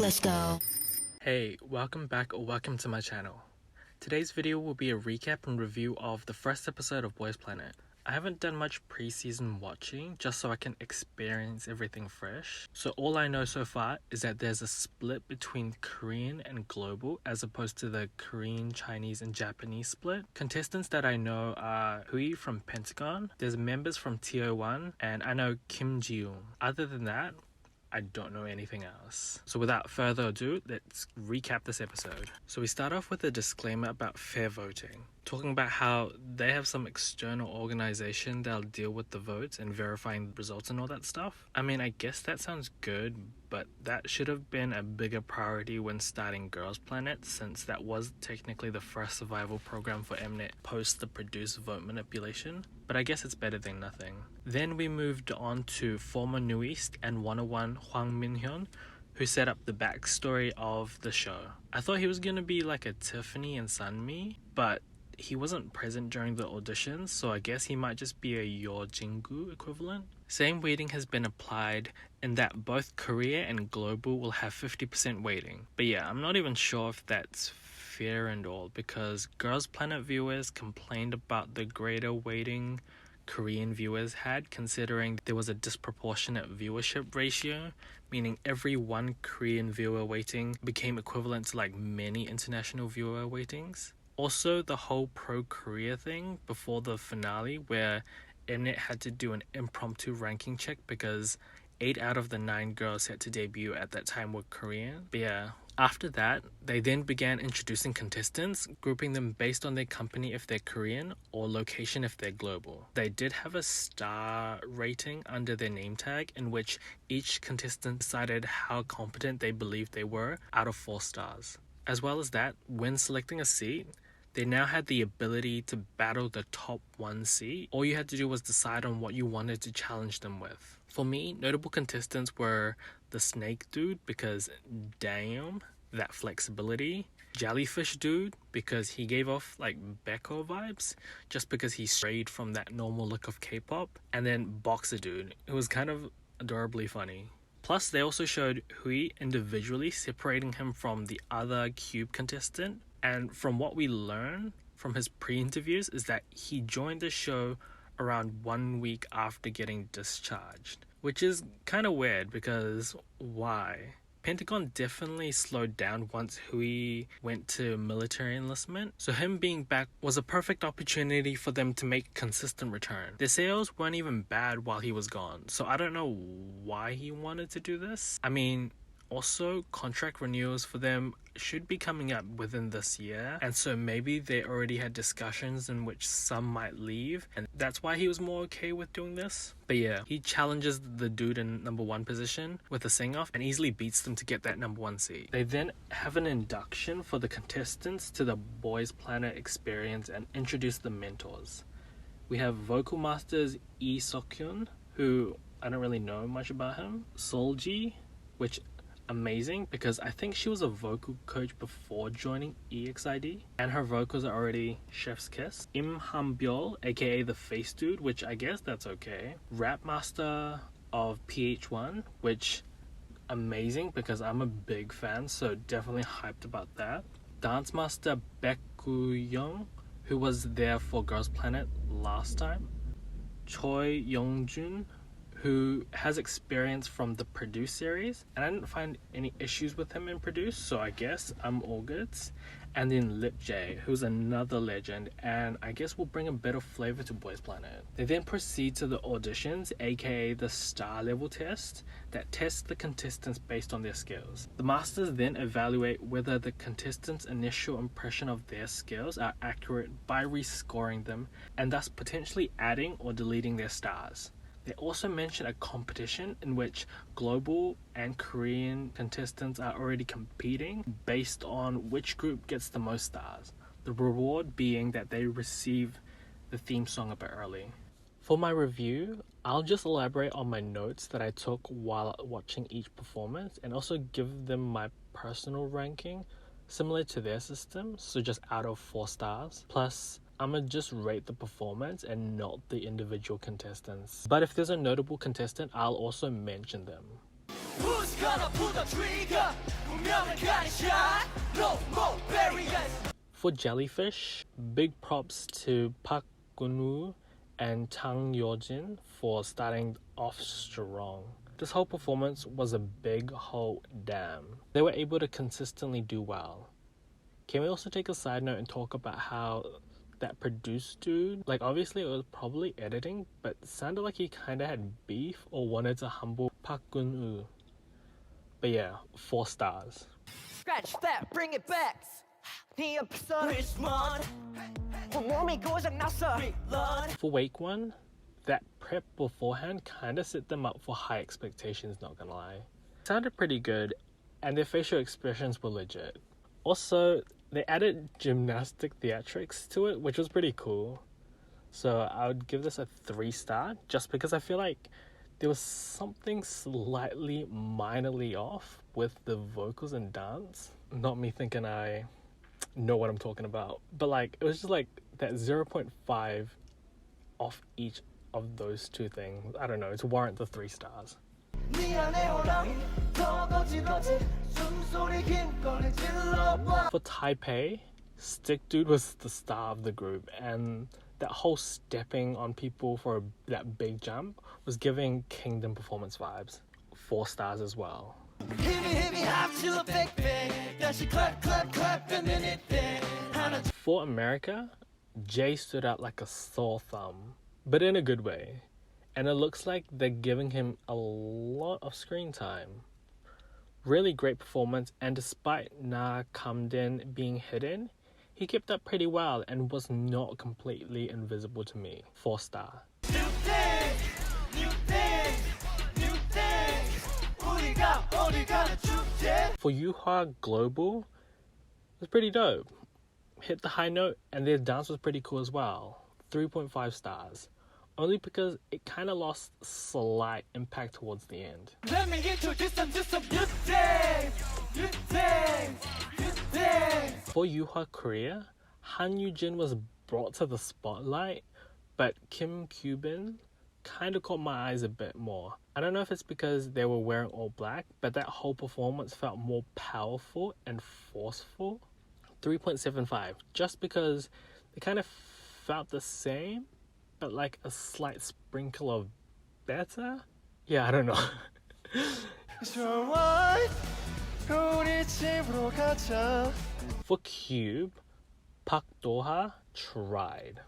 Let's go. Hey, welcome back or welcome to my channel. Today's video will be a recap and review of the first episode of Boys Planet. I haven't done much pre-season watching just so I can experience everything fresh. So all I know so far is that there's a split between Korean and global as opposed to the Korean, Chinese and Japanese split. Contestants that I know are Hui from Pentagon, there's members from TO1 and I know Kim Ji-yoon. Other than that, I don't know anything else. So without further ado, let's recap this episode. So we start off with a disclaimer about fair voting, talking about how they have some external organization that'll deal with the votes and verifying the results and all that stuff. I mean, I guess that sounds good, but that should have been a bigger priority when starting Girls Planet, since that was technically the first survival program for Mnet post the produced vote manipulation. But I guess it's better than nothing. Then we moved on to former New East and 101 Hwang Min-hyun, who set up the backstory of the show. I thought he was gonna be like a Tiffany and Sunmi, but he wasn't present during the auditions, so I guess he might just be a Yo Jin-gu equivalent. Same weighting has been applied in that both Korea and global will have 50% weighting. But yeah, I'm not even sure if that's fair and all, because Girls Planet viewers complained about the greater weighting Korean viewers had, considering there was a disproportionate viewership ratio, meaning every one Korean viewer weighting became equivalent to like many international viewer weightings. Also, the whole pro-Korea thing before the finale, where Mnet had to do an impromptu ranking check because 8 out of the 9 girls set to debut at that time were Korean. But yeah, after that, they then began introducing contestants, grouping them based on their company if they're Korean or location if they're global. They did have a star rating under their name tag in which each contestant decided how competent they believed they were out of 4 stars. As well as that, when selecting a seat, they now had the ability to battle the top 1 seat. All you had to do was decide on what you wanted to challenge them with. For me, notable contestants were the Snake Dude, because damn, that flexibility. Jellyfish Dude, because he gave off like Beko vibes, just because he strayed from that normal look of K-pop. And then Boxer Dude, who was kind of adorably funny. Plus, they also showed Hui individually, separating him from the other Cube contestant. And from what we learn from his pre-interviews is that he joined the show around 1 week after getting discharged. Which is kind of weird, because why? Pentagon definitely slowed down once Hui went to military enlistment, so him being back was a perfect opportunity for them to make a consistent return. Their sales weren't even bad while he was gone, so I don't know why he wanted to do this. I mean, also, contract renewals for them should be coming up within this year, and so maybe they already had discussions in which some might leave, and that's why he was more okay with doing this. But yeah, he challenges the dude in number 1 position with a sing-off and easily beats them to get that number 1 seat. They then have an induction for the contestants to the Boys Planet experience and introduce the mentors. We have vocal masters Lee Seok-hyun, who I don't really know much about him, Solji, which amazing because I think she was a vocal coach before joining EXID, and her vocals are already chef's kiss. Im Han-byul, aka the face dude, which I guess that's okay. Rap master of PH1, which amazing because I'm a big fan, so definitely hyped about that. Dance master Baek Gu-young, who was there for Girls Planet last time. Choi Young-jun, who has experience from the Produce series, and I didn't find any issues with him in Produce, so I guess I'm all good. And then Lip J, who's another legend, and I guess will bring a bit of flavor to Boys Planet. They then proceed to the auditions, aka the star level test, that tests the contestants based on their skills. The masters then evaluate whether the contestants' initial impression of their skills are accurate by rescoring them, and thus potentially adding or deleting their stars. They also mention a competition in which global and Korean contestants are already competing based on which group gets the most stars, the reward being that they receive the theme song a bit early. For my review, I'll just elaborate on my notes that I took while watching each performance and also give them my personal ranking similar to their system, so just out of 4 stars. Plus, I'ma just rate the performance and not the individual contestants. But if there's a notable contestant, I'll also mention them. Who's gonna pull the trigger? For Jellyfish, big props to Park Gun-woo and Chang Yo-jin for starting off strong. This whole performance was a big whole damn. They were able to consistently do well. Can we also take a side note and talk about how that produced dude, like obviously it was probably editing, but it sounded like he kinda had beef or wanted to humble Park Gun-woo. But yeah, 4 stars. Scratch that, bring it back. For Wake One, that prep beforehand kinda set them up for high expectations, not gonna lie. It sounded pretty good, and their facial expressions were legit. Also, they added gymnastic theatrics to it, which was pretty cool. So I would give this a 3-star, just because I feel like there was something slightly minorly off with the vocals and dance. Not me thinking I know what I'm talking about, but like it was just like that 0.5 off each of those two things. I don't know, to warrant the 3 stars. For Taipei, Stick Dude was the star of the group, and that whole stepping on people for that big jump was giving Kingdom performance vibes. 4 stars as well. For America, Jay stood out like a sore thumb, but in a good way. And it looks like they're giving him a lot of screen time. Really great performance, and despite Na Kamden being hidden, he kept up pretty well and was not completely invisible to me. 4 star. For Yuhua Global, it was pretty dope. Hit the high note, and their dance was pretty cool as well. 3.5 stars. Only because it kind of lost slight impact towards the end. Let me introduce them to some new things. For Yuhua Korea, Han Yoo-jin was brought to the spotlight, but Kim Kyubin kind of caught my eyes a bit more. I don't know if it's because they were wearing all black, but that whole performance felt more powerful and forceful. 3.75, just because they kind of felt the same, but like a slight sprinkle of better? Yeah, I don't know. For Cube, Park Do-ha tried.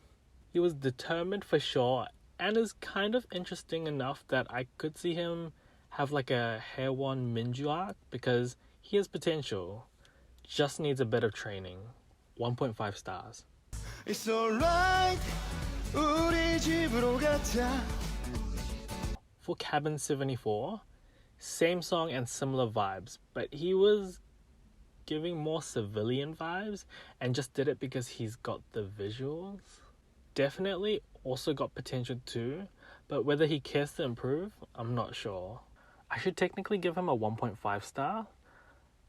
He was determined for sure, and is kind of interesting enough that I could see him have like a Haewon Minju arc, because he has potential. Just needs a bit of training. 1.5 stars. It's alright. For Cabin 74, same song and similar vibes, but he was giving more civilian vibes and just did it because he's got the visuals. Definitely also got potential too, but whether he cares to improve, I'm not sure. I should technically give him a 1.5 star,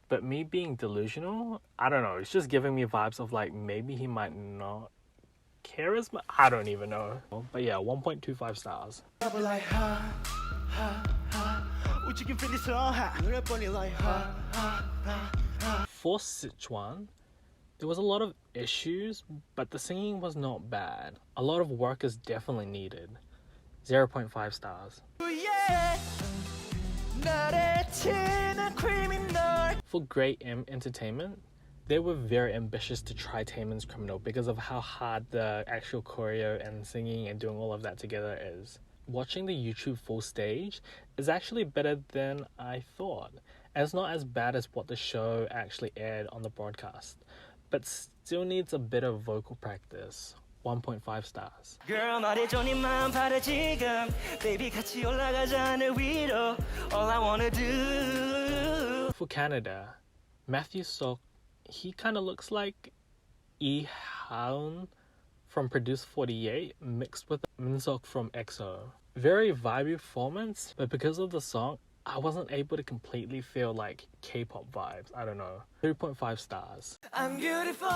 but me being delusional, I don't know, it's just giving me vibes of like maybe he might not care as much. I don't even know. But yeah, 1.25 stars. For Sichuan, there was a lot of issues, but the singing was not bad. A lot of work is definitely needed. 0.5 stars. For Great M Entertainment, they were very ambitious to try Taemin's Criminal because of how hard the actual choreo and singing and doing all of that together is. Watching the YouTube full stage is actually better than I thought, and it's not as bad as what the show actually aired on the broadcast, but still needs a bit of vocal practice. 1.5 stars. Girl, 말해줘 네 마음 바래 지금. Baby 같이 올라가자 내 위로. All I wanna do. For Canada, Matthew Sok, he kind of looks like Lee Haun from Produce 48 mixed with Min-seok from EXO. Very vibey performance, but because of the song, I wasn't able to completely feel like K-pop vibes. I don't know. 3.5 stars. I'm beautiful.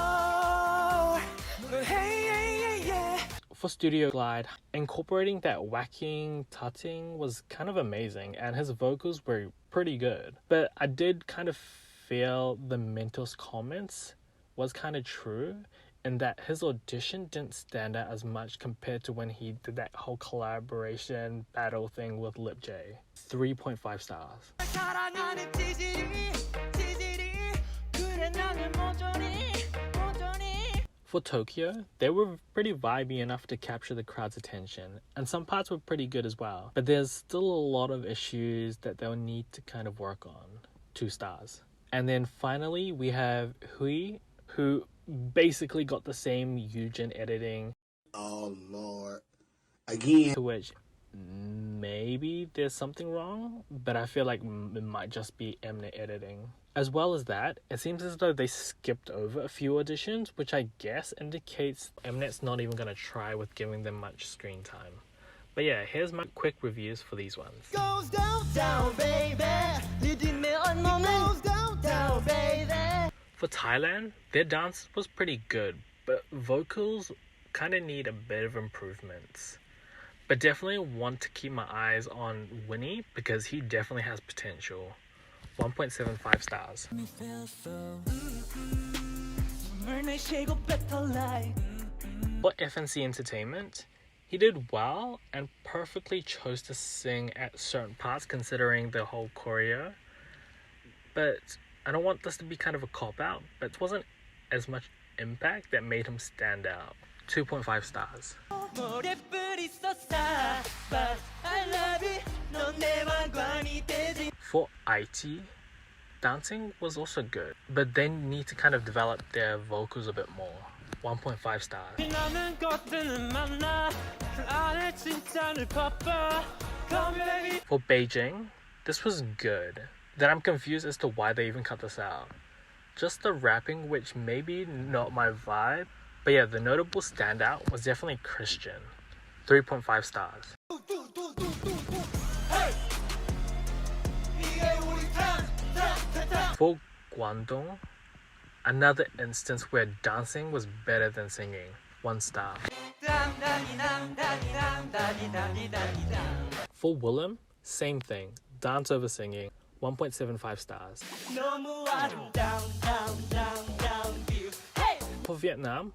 But hey, yeah. For Studio Glide, incorporating that whacking, tutting was kind of amazing, and his vocals were pretty good. But I did kind of feel the Mentos comments was kind of true in that his audition didn't stand out as much compared to when he did that whole collaboration battle thing with Lip J. 3.5 stars. 사랑하는 지질이 그래 나는 모조리 For Tokyo, they were pretty vibey enough to capture the crowd's attention, and some parts were pretty good as well. But there's still a lot of issues that they'll need to kind of work on. 2 stars. And then finally, we have Hui, who basically got the same Eugen editing. Oh Lord. Again. To which maybe there's something wrong, but I feel like it might just be Mnet editing. As well as that, it seems as though they skipped over a few auditions, which I guess indicates Mnet's not even going to try with giving them much screen time. But yeah, here's my quick reviews for these ones. Goes down, down, baby. Leading me on moment. Goes down, down, baby. For Thailand, their dance was pretty good, but vocals kind of need a bit of improvements. But definitely want to keep my eyes on Winnie because he definitely has potential. 1.75 stars. For FNC Entertainment, he did well and perfectly chose to sing at certain parts considering the whole choreo. But I don't want this to be kind of a cop-out, but it wasn't as much impact that made him stand out. 2.5 stars. For IT, dancing was also good, but they need to kind of develop their vocals a bit more. 1.5 stars. For Beijing, this was good. Then I'm confused as to why they even cut this out. Just the rapping, which maybe not my vibe, but yeah, the notable standout was definitely Christian. 3.5 stars. For Guangdong, another instance where dancing was better than singing. 1 star. For Willem, same thing. Dance over singing. 1.75 stars. For Vietnam,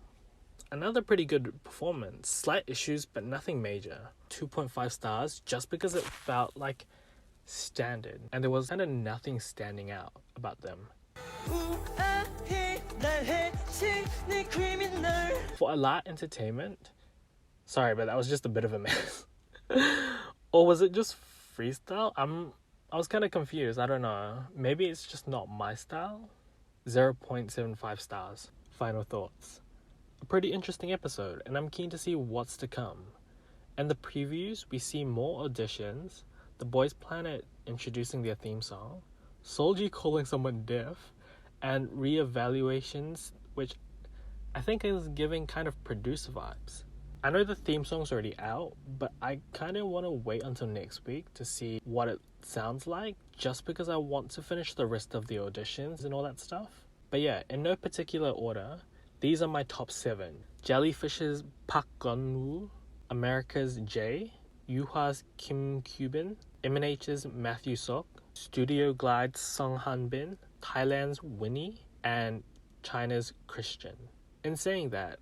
another pretty good performance. Slight issues, but nothing major. 2.5 stars just because it felt like standard and there was kind of nothing standing out about them. For Alat Entertainment, sorry, but that was just a bit of a mess. Or was it just freestyle? I was kind of confused. I don't know. Maybe it's just not my style. 0.75 stars. Final thoughts. A pretty interesting episode, and I'm keen to see what's to come. In the previews, we see more auditions, the Boys Planet introducing their theme song, Solji calling someone deaf, and re-evaluations, which I think is giving kind of producer vibes. I know the theme song's already out, but I kind of want to wait until next week to see what it sounds like, just because I want to finish the rest of the auditions and all that stuff. But yeah, in no particular order, these are my top 7. Jellyfish's Park Gun-woo, America's Jay, Yuha's Kim Kyubin, MNH's Matthew Sok, Studio Glide's Sung Han Bin, Thailand's Winnie, and China's Christian. In saying that,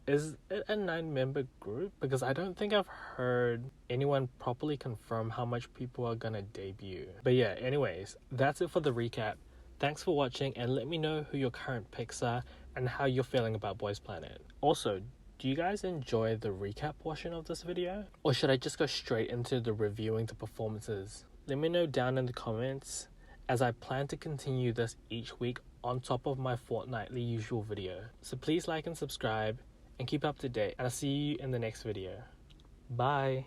is it a 9-member group? Because I don't think I've heard anyone properly confirm how much people are gonna debut. But yeah, anyways, that's it for the recap. Thanks for watching and let me know who your current picks are and how you're feeling about Boys Planet. Also, do you guys enjoy the recap portion of this video? Or should I just go straight into the reviewing the performances? Let me know down in the comments, as I plan to continue this each week on top of my fortnightly usual video. So please like and subscribe and keep up to date, and I'll see you in the next video. Bye!